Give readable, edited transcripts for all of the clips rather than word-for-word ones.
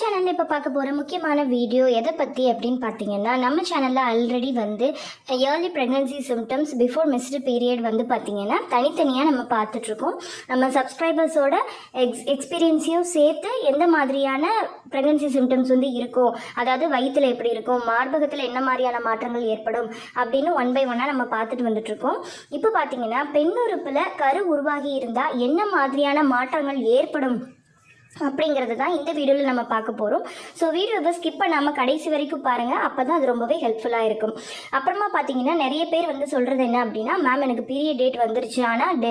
சேனல்ல இப்போ பார்க்க போகிற முக்கியமான வீடியோ எதை பற்றி அப்படின்னு பார்த்தீங்கன்னா, நம்ம சேனலில் ஆல்ரெடி வந்து early pregnancy symptoms before missed period வந்து பார்த்தீங்கன்னா தனித்தனியாக நம்ம பார்த்துட்ருக்கோம். நம்ம சப்ஸ்கிரைபர்ஸோட எக்ஸ்பீரியன்ஸையும் சேர்த்து எந்த மாதிரியான ப்ரெக்னன்சி சிம்டம்ஸ் வந்து இருக்கும், அதாவது வயிற்றில் எப்படி இருக்கும், மார்பகத்தில் என்ன மாதிரியான மாற்றங்கள் ஏற்படும் அப்படின்னு ஒன் பை ஒன்னாக நம்ம பார்த்துட்டு வந்துட்ருக்கோம். இப்போ பார்த்தீங்கன்னா பெண்ணுறுப்பில் கரு உருவாகி இருந்தால் என்ன மாதிரியான மாற்றங்கள் ஏற்படும் அப்படிங்கிறது தான் இந்த வீடியோவில் நம்ம பார்க்க போகிறோம். ஸோ வீடியோவை ஸ்கிப் பண்ணாமல் கடைசி வரைக்கும் பாருங்கள், அப்போ தான் அது ரொம்பவே ஹெல்ப்ஃபுல்லாக இருக்கும். அப்புறமா பார்த்தீங்கன்னா நிறைய பேர் வந்து சொல்கிறது என்ன அப்படின்னா, மேம் எனக்கு பீரியட் டேட் வந்துருச்சு, ஆனால்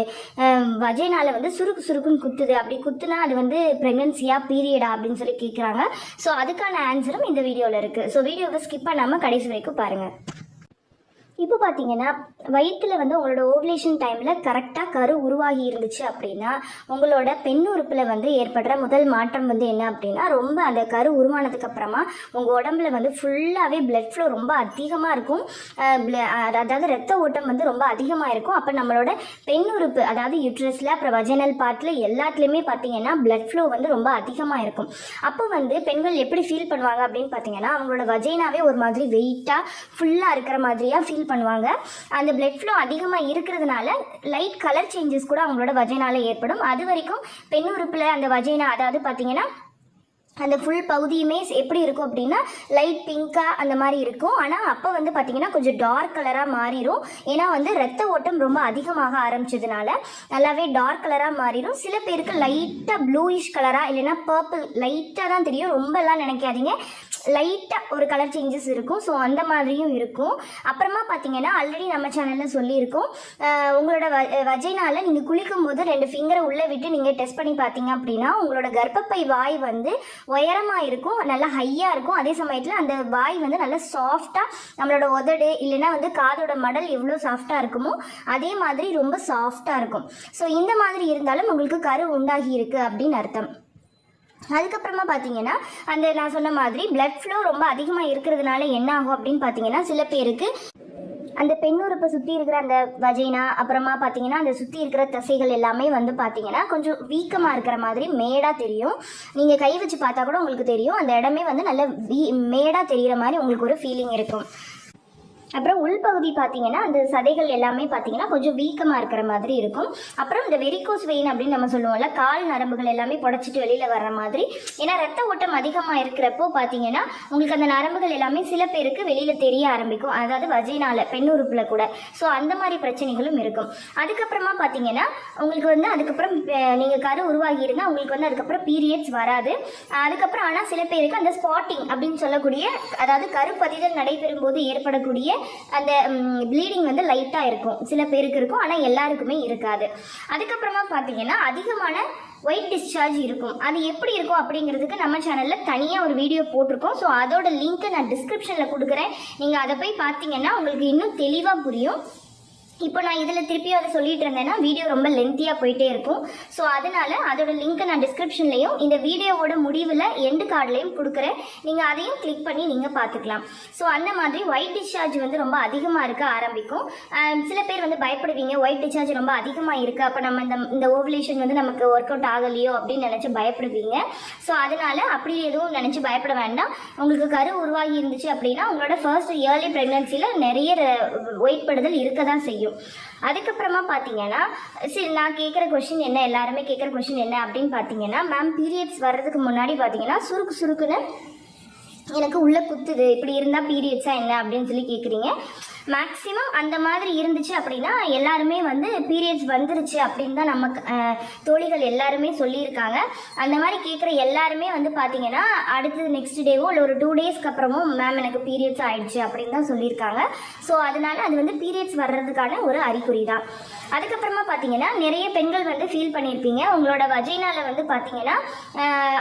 வஜைனால வந்து சுருக்குன்னு குத்துது, அப்படி குத்துனா அது வந்து ப்ரெக்னன்சியா பீரியடா அப்படின்னு சொல்லி கேட்குறாங்க. ஸோ அதுக்கான ஆன்சரும் இந்த வீடியோவில் இருக்குது. ஸோ வீடியோவை ஸ்கிப் பண்ணாமல் கடைசி வரைக்கும் பாருங்கள். இப்போ பார்த்தீங்கன்னா வயிற்றில் வந்து உங்களோட ஓவலேஷன் டைமில் கரெக்டாக கரு உருவாகி இருந்துச்சு அப்படின்னா உங்களோட பெண்ணுறுப்பில் வந்து ஏற்படுற முதல் மாற்றம் வந்து என்ன அப்படின்னா, ரொம்ப அந்த கரு உருவானதுக்கு அப்புறமா உங்கள் உடம்புல வந்து ஃபுல்லாகவே பிளட் ஃப்ளோ ரொம்ப அதிகமாக இருக்கும். அதாவது ரத்த ஓட்டம் வந்து ரொம்ப அதிகமாக இருக்கும். அப்போ நம்மளோட பெண்ணுறுப்பு அதாவது யூட்ரஸில் அப்புறம் வஜைனல் பார்ட்டில் எல்லாத்துலேயுமே பார்த்தீங்கன்னா பிளட் ஃப்ளோ வந்து ரொம்ப அதிகமாக இருக்கும். அப்போ வந்து பெண்கள் எப்படி ஃபீல் பண்ணுவாங்க அப்படின்னு பார்த்தீங்கன்னா, அவங்களோட வஜைனாவே ஒரு மாதிரி வெயிட்டாக ஃபுல்லாக இருக்கிற மாதிரியாக ஃபீல் பண்ணுவாங்க. அந்த பிளட் ஃப்ளோ அதிகமாக இருக்கிறதுனால லைட் கலர் சேஞ்சஸ் கூட அவங்களோட வஜைனால ஏற்படும். அது வரைக்கும் பெண்ணுறுப்பில் அந்த வஜைனா அதாவது பார்த்தீங்கன்னா அந்த ஃபுல் பகுதியுமே எப்படி இருக்கும் அப்படின்னா லைட் பிங்காக அந்த மாதிரி இருக்கும். ஆனால் அப்போ வந்து பார்த்திங்கன்னா கொஞ்சம் டார்க் கலராக மாறிடும். ஏன்னா வந்து ரத்த ஓட்டம் ரொம்ப அதிகமாக ஆரம்பிச்சதுனால நல்லாவே டார்க் கலராக மாறிடும். சில பேருக்கு லைட்டாக ப்ளூயிஷ் கலராக இல்லைன்னா பர்பிள் லைட்டாக தான் தெரியும், ரொம்பலாம் நினைக்காதீங்க, லைட்டாக ஒரு கலர் சேஞ்சஸ் இருக்கும். ஸோ அந்த மாதிரியும் இருக்கும். அப்புறமா பார்த்தீங்கன்னா ஆல்ரெடி நம்ம சேனலில் சொல்லியிருக்கோம், உங்களோட வஜைனால நீங்கள் குளிக்கும் போது 2 ஃபிங்கரை உள்ளே விட்டு நீங்கள் டெஸ்ட் பண்ணி பார்த்தீங்க அப்படின்னா உங்களோட கர்ப்பப்பை வாய் வந்து உயரமாக இருக்கும், நல்லா ஹையாக இருக்கும். அதே சமயத்தில் அந்த வாய் வந்து நல்லா சாஃப்டாக நம்மளோட உதடு இல்லைன்னா வந்து காதோட மடல் எவ்வளோ சாஃப்டாக இருக்குமோ அதே மாதிரி ரொம்ப சாஃப்டாக இருக்கும். ஸோ இந்த மாதிரி இருந்தாலும் உங்களுக்கு கரு உண்டாகி இருக்கு அப்படின்னு அர்த்தம். அதுக்கப்புறமா பார்த்தீங்கன்னா அந்த நான் சொன்ன மாதிரி பிளட் ஃப்ளோ ரொம்ப அதிகமாக இருக்கிறதுனால என்ன ஆகும் அப்படின்னு பார்த்தீங்கன்னா, சில பேருக்கு அந்த பெண்ணுறுப்பை சுற்றி இருக்கிற அந்த வஜைனா அப்புறமா பார்த்தீங்கன்னா அந்த சுற்றி இருக்கிற தசைகள் எல்லாமே வந்து பார்த்தீங்கன்னா கொஞ்சம் வீக்கமாக இருக்கிற மாதிரி மேடாக தெரியும். நீங்கள் கை வச்சு பார்த்தா கூட உங்களுக்கு தெரியும், அந்த இடமே வந்து நல்ல மேடாக தெரிகிற மாதிரி உங்களுக்கு ஒரு ஃபீலிங் இருக்கும். அப்புறம் உள்பகுதி பார்த்தீங்கன்னா அந்த சதைகள் எல்லாமே பார்த்தீங்கன்னா கொஞ்சம் வீக்கமாக இருக்கிற மாதிரி இருக்கும். அப்புறம் இந்த வெரிகோஸ் வெயின் அப்படின்னு நம்ம சொல்லுவோம்ல, கால் நரம்புகள் எல்லாமே புடச்சிட்டு வெளியில் வர்ற மாதிரி. ஏன்னா ரத்த ஓட்டம் அதிகமாக இருக்கிறப்போ பார்த்தீங்கன்னா உங்களுக்கு அந்த நரம்புகள் எல்லாமே சில பேருக்கு வெளியில் தெரிய ஆரம்பிக்கும், அதாவது வஜைனால பெண்ணுறுப்பில் கூட. ஸோ அந்த மாதிரி பிரச்சனைகளும் இருக்கும். அதுக்கப்புறமா பார்த்தீங்கன்னா உங்களுக்கு வந்து அதுக்கப்புறம் நீங்கள் கரு உருவாகி இருந்தால் உங்களுக்கு வந்து அதுக்கப்புறம் பீரியட்ஸ் வராது. அதுக்கப்புறம் ஆனால் சில பேருக்கு அந்த ஸ்பாட்டிங் அப்படின்னு சொல்லக்கூடிய அதாவது கருப்பதிதல் நடைபெறும் போது ஏற்படக்கூடிய அந்த ப்ளீடிங் வந்து லைட்டாக இருக்கும், சில பேருக்கு இருக்கும், ஆனால் எல்லாருக்குமே இருக்காது. அதுக்கப்புறமா பார்த்தீங்கன்னா அதிகமான ஒயிட் டிஸ்சார்ஜ் இருக்கும். அது எப்படி இருக்கும் அப்படிங்கிறதுக்கு நம்ம சேனலில் தனியாக ஒரு வீடியோ போட்டிருக்கோம். ஸோ அதோட லிங்க்கை நான் டிஸ்கிரிப்ஷனில் கொடுக்குறேன், நீங்கள் அதை போய் பார்த்தீங்கன்னா உங்களுக்கு இன்னும் தெளிவாக புரியும். இப்போ நான் இதில் திருப்பியும் அதை சொல்லிட்டு இருந்தேன்னா வீடியோ ரொம்ப லென்த்தியாக போயிட்டே இருக்கும். ஸோ அதனால அதோட லிங்க்கை நான் டிஸ்கிரிப்ஷன்லையும் இந்த வீடியோவோட முடிவில் எண்டு கார்ட்லையும் கொடுக்குறேன், நீங்கள் அதையும் கிளிக் பண்ணி நீங்கள் பார்த்துக்கலாம். ஸோ அந்த மாதிரி ஒயிட் டிஸ்சார்ஜ் வந்து ரொம்ப அதிகமாக இருக்க ஆரம்பிக்கும். சில பேர் வந்து பயப்படுவீங்க, ஒயிட் டிஸ்சார்ஜ் ரொம்ப அதிகமாக இருக்குது, அப்போ நம்ம இந்த ஓவலேஷன் வந்து நமக்கு ஒர்க் அவுட் ஆகலையோ அப்படின்னு நினச்சி பயப்படுவீங்க. ஸோ அதனால அப்படி எதுவும் நினச்சி பயப்பட வேண்டாம். உங்களுக்கு கரு உருவாகி இருந்துச்சு அப்படின்னா உங்களோட ஃபர்ஸ்ட் இயர்லி ப்ரெக்னன்சியில் நிறைய ஒயிட் படுதல் இருக்க தான் செய்யும். அதுக்கப்புறமா பார்த்தீங்கன்னா சரி, நான் கேட்குற கொஸ்டின் என்ன, எல்லாருமே கேட்குற கொஸ்டின் என்ன அப்படின்னு பார்த்தீங்கன்னா, மேம் பீரியட்ஸ் வர்றதுக்கு முன்னாடி பார்த்தீங்கன்னா சுருக்குன்னு எனக்கு உள்ளே குத்துது, இப்படி இருந்தால் பீரியட்ஸாக என்ன அப்படின்னு சொல்லி கேட்குறீங்க. மேக்ஸிமம் அந்த மாதிரி இருந்துச்சு அப்படின்னா எல்லாருமே வந்து பீரியட்ஸ் வந்துருச்சு அப்படின்னு தான் நம்ம தோழிகள் எல்லாருமே சொல்லியிருக்காங்க. அந்த மாதிரி கேட்குற எல்லாருமே வந்து பார்த்தீங்கன்னா அடுத்து நெக்ஸ்ட் டேவோ இல்லை ஒரு 2 டேஸ்க்கு அப்புறமும் மேம் எனக்கு பீரியட்ஸ் ஆயிடுச்சு அப்படின்னு தான் சொல்லியிருக்காங்க. ஸோ அதனால அது வந்து பீரியட்ஸ் வர்றதுக்கான ஒரு அறிகுறி தான். அதுக்கப்புறமா பார்த்தீங்கன்னா நிறைய பெண்கள் வந்து ஃபீல் பண்ணியிருப்பீங்க, உங்களோட வஜைனால வந்து பார்த்தீங்கன்னா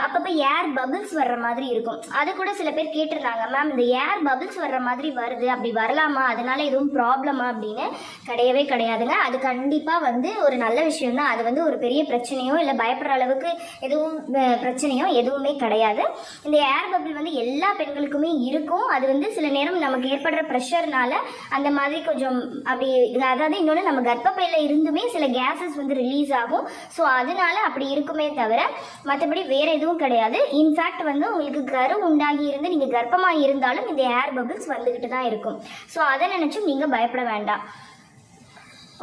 அப்பப்போ ஏர் பபிள்ஸ் வர்ற மாதிரி இருக்கும். அது கூட சில பேர் கேட்டிருந்தாங்க, மேம் இந்த ஏர் பபிள்ஸ் வர்ற மாதிரி வருது, அப்படி வரலாமா, அதனால அதனால் எதுவும் ப்ராப்ளமா அப்படின்னு கிடையவே கிடையாதுங்க. அது கண்டிப்பாக வந்து ஒரு நல்ல விஷயம் தான். அது வந்து ஒரு பெரிய பிரச்சனையோ இல்லை பயப்படுற அளவுக்கு எதுவும் பிரச்சனையோ எதுவுமே கிடையாது. இந்த ஏர் பபிள் வந்து எல்லா பெண்களுக்குமே இருக்கும். அது வந்து சில நேரம் நமக்கு ஏற்படுற ப்ரெஷர்னால அந்த மாதிரி கொஞ்சம் அப்படி, அதாவது இன்னொன்று நம்ம கர்ப்பப்பையில் இருந்துமே சில கேஸஸ் வந்து ரிலீஸ் ஆகும். ஸோ அதனால அப்படி இருக்குமே தவிர மற்றபடி வேறு எதுவும் கிடையாது. இன்ஃபேக்ட் வந்து உங்களுக்கு கரு உண்டாகி இருந்து நீங்கள் கர்ப்பமாக இருந்தாலும் இந்த ஏர் பபிள்ஸ் வந்துக்கிட்டு தான் இருக்கும். ஸோ அதை நினச்சும் நீங்கள் பயப்பட வேண்டாம்.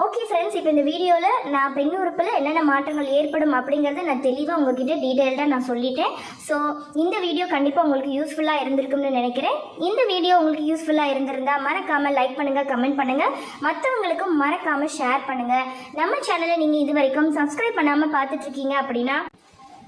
ஓகே ஃப்ரெண்ட்ஸ், இப்போ இந்த வீடியோவில் நான் பெண் உறுப்பில் என்னென்ன மாற்றங்கள் ஏற்படும் அப்படிங்கிறத நான் தெளிவாக உங்ககிட்ட டீட்டெயில்டாக நான் சொல்லிட்டேன். ஸோ இந்த வீடியோ கண்டிப்பாக உங்களுக்கு யூஸ்ஃபுல்லாக இருந்திருக்கும்னு நினைக்கிறேன். இந்த வீடியோ உங்களுக்கு யூஸ்ஃபுல்லாக இருந்திருந்தால் மறக்காமல் லைக் பண்ணுங்கள், கமெண்ட் பண்ணுங்கள், மற்றவங்களுக்கும் மறக்காமல் ஷேர் பண்ணுங்கள். நம்ம சேனலை நீங்கள் இது வரைக்கும் சப்ஸ்கிரைப் பண்ணாமல் பார்த்துட்ருக்கீங்க அப்படின்னா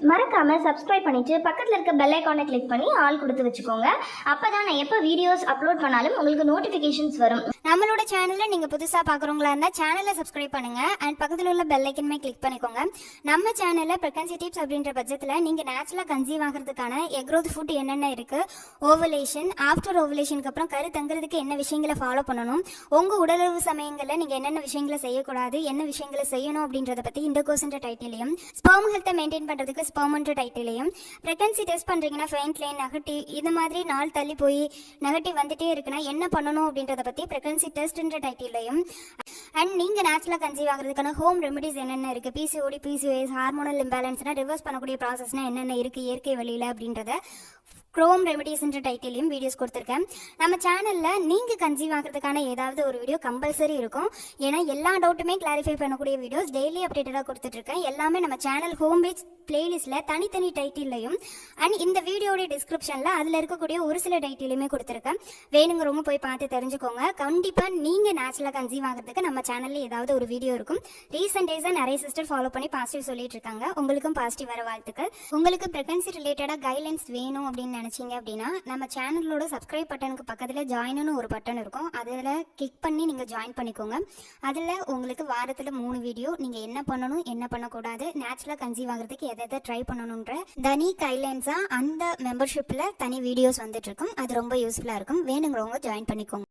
மறக்காமல் சப்ஸ்கிரைப் பண்ணிவிட்டு பக்கத்தில் இருக்க பெல் ஐக்கானை கிளிக் பண்ணி ஆல் கொடுத்து வச்சுக்கோங்க. அப்போ தான் நான் எப்போ வீடியோஸ் அப்லோட் பண்ணாலும் உங்களுக்கு நோட்டிஃபிகேஷன்ஸ் வரும். நம்மளோட சேனலில் நீங்கள் புதுசாக பார்க்குறவங்களா இருந்தால் சேனலை சப்ஸ்கிரைப் பண்ணுங்கள் அண்ட் பக்கத்தில் உள்ள பெல் ஐக்கனுமே கிளிக் பண்ணிக்கோங்க. நம்ம சேனலில் ப்ரெக்னன்சி டிப்ஸ் அப்படின்ற பட்சத்தில் நீங்கள் நேச்சுரலாக கன்சீவ் ஆகிறதுக்கான எக் growth ஃபுட் என்னென்ன இருக்குது, ஓவலேஷன், ஆஃப்டர் ஓவலேஷனுக்கு அப்புறம் கரு தங்குறதுக்கு என்ன விஷயங்களை ஃபாலோ பண்ணணும், உங்கள் உடலுறவு சமயங்களில் நீங்கள் என்னென்ன விஷயங்களை செய்யக்கூடாது, என்ன விஷயங்களை செய்யணும் அப்படின்றத பற்றி இந்த கோர்ஸ்ன்ற டைட்டிலையும், ஸ்பெர்ம் ஹெல்த்தை மெயின்டைன் பண்ணுறதுக்கு ஸ்பெர்ம்ன்ற டைட்டிலையும், ப்ரெக்னன்சி டெஸ்ட் பண்ணுறீங்கன்னா ஃபெயின்ட் லைன், நெகட்டிவ் இது மாதிரி நாள் தள்ளி போய் நெகட்டிவ் வந்துட்டே இருக்குன்னா என்ன பண்ணணும் அப்படின்றத பற்றி ப்ரெக்னன்சி டெஸ்ட்ன்ற டைட்டிலையும், அண்ட் நீங்கள் நேச்சுரலாக கன்சீவ் ஆகிறதுக்கான ஹோம் ரெமெடிஸ் என்னென்ன இருக்குது, பிசிஓடி, பிசிஓஎஸ், ஹார்மோனல் இம்பேலன்ஸ்னால் ரிவர்ஸ் பண்ணக்கூடிய ப்ராசஸ்னால் என்னென்ன இருக்குது இயற்கை வழியில் அப்படின்றத க்ரோம் ரெமெடிஸ்ன்ற டைட்டிலையும் வீடியோஸ் கொடுத்துருக்கேன். நம்ம சேனலில் நீங்கள் கன்சீவ் ஆகிறதுக்கான ஏதாவது ஒரு வீடியோ கம்பல்சரி இருக்கும். ஏன்னா எல்லா டவுட்டுமே கிளாரிஃபை பண்ணக்கூடிய வீடியோஸ் டெய்லி அப்டேட்டடாக கொடுத்துட்ருக்கேன். எல்லாமே நம்ம சேனல் ஹோம் பேஜ் பிளேலிஸ்ட்டில் தனித்தனி டைட்டிலையும் அண்ட் இந்த வீடியோடைய டிஸ்கிரிப்ஷனில் அதில் இருக்கக்கூடிய ஒரு சில டைட்டிலையுமே கொடுத்துருக்கேன். வேணுங்கிறவங்க போய் பார்த்து தெரிஞ்சுக்கோங்க. கண்டிப்பாக நீங்கள் நேச்சுரலாக கன்சீவ் ஆகிறதுக்கு நம்ம சேனலில் ஏதாவது ஒரு வீடியோ இருக்கும். ரீசெண்ட் டேஸாக நிறைய சிஸ்டர் ஃபாலோ பண்ணி பாசிட்டிவ் சொல்லிட்டு இருக்காங்க. உங்களுக்கும் பாசிட்டிவ் வர வாழ்த்துக்கள். உங்களுக்கு ப்ரெக்னன்சி ரிலேட்டடாக கைட்லைன்ஸ் வேணும் அப்படின்னு நினச்சிங்க அப்படின்னா நம்ம சேனலோட சப்ஸ்கிரைப் பட்டனுக்கு பக்கத்தில் ஜாயின்னு ஒரு பட்டன் இருக்கும். அதில் கிளிக் பண்ணி நீங்கள் ஜாயின் பண்ணிக்கோங்க. அதில் உங்களுக்கு வாரத்தில் 3 வீடியோ நீங்கள் என்ன பண்ணணும் என்ன பண்ணக்கூடாது, நேச்சுரலாக கன்சீவ் ஆகிறதுக்கு எதை ட்ரை பண்ணணுன்ற தனி கைட்லைன்ஸாக அந்த மெம்பர்ஷிப்பில் தனி வீடியோஸ் வந்துட்டு இருக்கும். அது ரொம்ப யூஸ்ஃபுல்லாக இருக்கும். வேணுங்கிறவங்க ஜாயின் பண்ணிக்கோங்க.